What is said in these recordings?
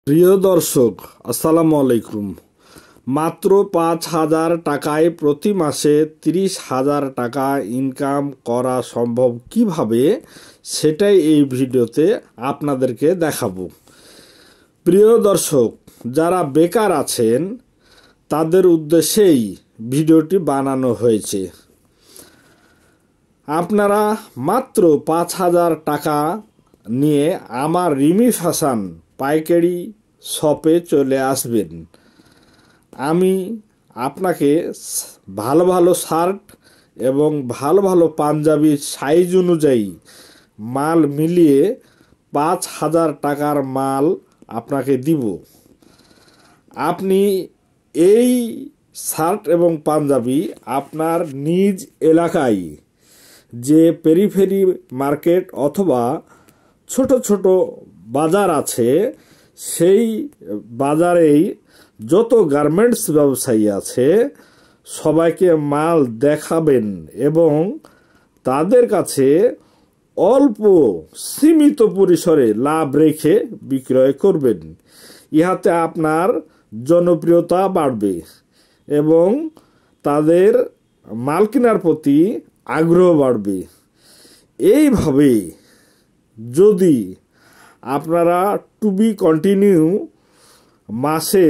প্রিয় দর্শক, আসসালামু আলাইকুম। মাত্র ৫,০০০ টাকায় প্রতি মাসে ৩০,০০০ টাকা ইনকাম করা সম্ভব কিভাবে, সেটাই এই ভিডিওতে আপনাদেরকে দেখাবো। প্রিয় দর্শক, যারা বেকার আছেন তাদের উদ্দেশ্যেই ভিডিওটি বানানো হয়েছে। আপনারা মাত্র ৫,০০০ টাকা নিয়ে আমার রিমি ফ্যাশন পাইকারি শপে চলে আসবেন। আমি আপনাকে ভালো ভালো শার্ট এবং ভালো ভালো পাঞ্জাবির সাইজ অনুযায়ী মাল মিলিয়ে ৫,০০০ টাকার মাল আপনাকে দিব। আপনি এই শার্ট এবং পাঞ্জাবি আপনার নিজ এলাকায় যে পেরিফেরি মার্কেট অথবা ছোট ছোট বাজার আছে, সেই বাজারেই যত গার্মেন্টস ব্যবসায়ী আছে সবাইকে মাল দেখাবেন এবং তাদের কাছে অল্প সীমিত পরিসরে লাভ রেখে বিক্রয় করবেন। ইহাতে আপনার জনপ্রিয়তা বাড়বে এবং তাদের মাল কেনার প্রতি আগ্রহ বাড়বে। এইভাবে যদি আপনারা টু বি কন্টিনিউ মাসে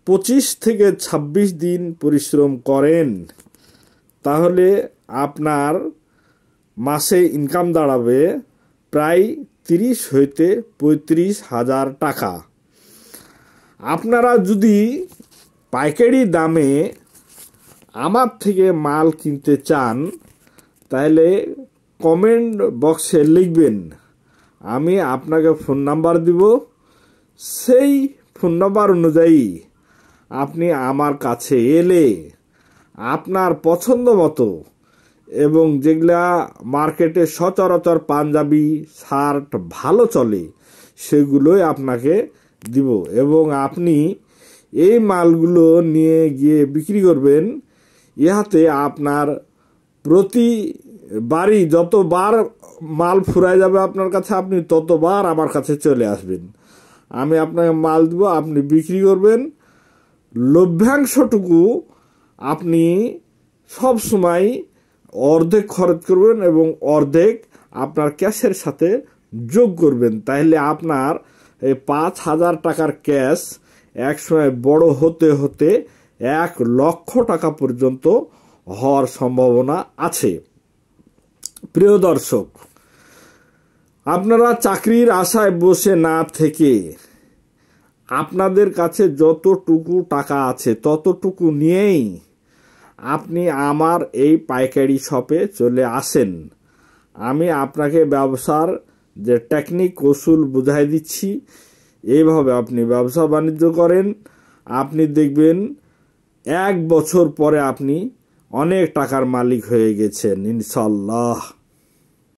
২৫ থেকে ২৬ দিন পরিশ্রম করেন, তাহলে আপনার মাসে ইনকাম দাঁড়াবে প্রায় ৩০ হইতে ৩৫,০০০ টাকা। আপনারা যদি পাইকারি দামে আমার থেকে মাল কিনতে চান তাহলে কমেন্ট বক্সে লিখবেন, আমি আপনাকে ফোন নাম্বার দিব। সেই ফোন নাম্বার অনুযায়ী আপনি আমার কাছে এলে আপনার পছন্দ মতো এবং যেগুলা মার্কেটে সচরাচর পাঞ্জাবি শার্ট ভালো চলে সেগুলোই আপনাকে দিব এবং আপনি এই মালগুলো নিয়ে গিয়ে বিক্রি করবেন। ইহাতে আপনার প্রতিবারই যতবার মাল ফুরায় যাবে আপনার কাছে, আপনি ততবার আমার কাছে চলে আসবেন। আমি আপনাকে মাল দেব, আপনি বিক্রি করবেন। লভ্যাংশটুকু আপনি সব সময় অর্ধেক খরচ করবেন এবং অর্ধেক আপনার ক্যাশের সাথে যোগ করবেন। তাহলে আপনার এই ৫,০০০ টাকার ক্যাশ একসময় বড় হতে হতে ১,০০,০০০ টাকা পর্যন্ত হওয়ার সম্ভাবনা আছে। প্রিয় দর্শক, আপনারা চাকরির আশায় বসে না থেকে আপনাদের কাছে যতটুকু টাকা আছে ততটুকু নিয়েই আপনি আমার এই পাইকারি শপে চলে আসেন। আমি আপনাকে ব্যবসার যে টেকনিক কৌশল বুঝাই দিচ্ছি, এইভাবে আপনি ব্যবসা বাণিজ্য করেন। আপনি দেখবেন ১ বছর পরে আপনি অনেক টাকার মালিক হয়ে গেছেন ইনশাল্লাহ।